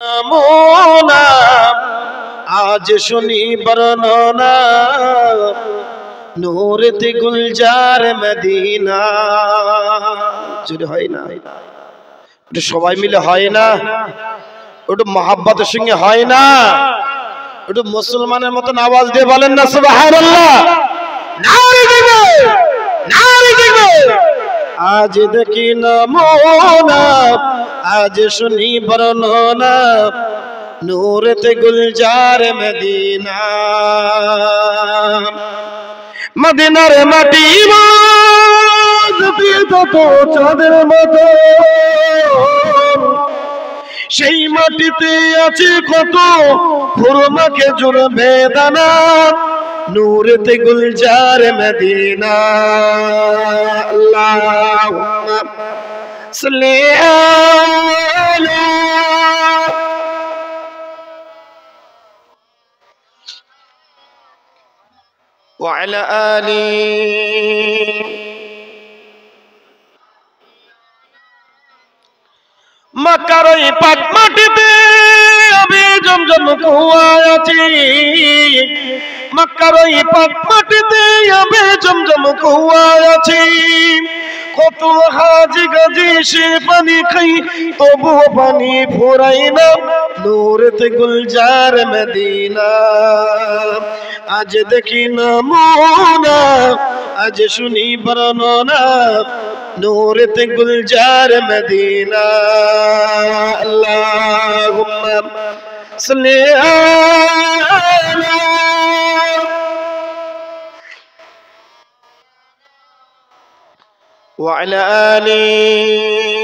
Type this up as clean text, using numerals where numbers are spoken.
মোনা আজ শুনি বর্ণনা নূরেতে গুলজার মদিনা। যদি হয় না ওটা সবাই মিলে হয় না, ওটা মহাব্বতের সঙ্গে হয় না, ওটা মুসলমানের মতন আওয়াজ দিয়ে বলেন না সুবহানাল্লাহ। নারে জিগর, নারে জিগর। আজ দেখি নমুনা আজ শুনি বর্ণনা নূরেতে গুলজার মদিনা। মদিনার মাটি চাঁদের মতো, সেই মাটিতে আছে কত খুরমা খেজুর বেদানা নূরেতে গুলজার মদিনা। আল্লাহুম্মা সাল্লি আলা ওয়া আলা আলি। মক্কার ওই পাক মাটিতে আমি জমজম কুয়া আছি, মক্কার ওই পাক মাটিতে আমি জমজম কুয়া আছি। কত হাজি গাজি সে পানি খাই তবুও পানি ফুরাই না নূরেতে গুলজার মদিনা। আজ দেখি নমুনা আজ শুনি বর্ণনা নূরেতে গুলজার মদিনা। আল্লাহুম্মা সাল্লি আলা ওয়া আলা আলি।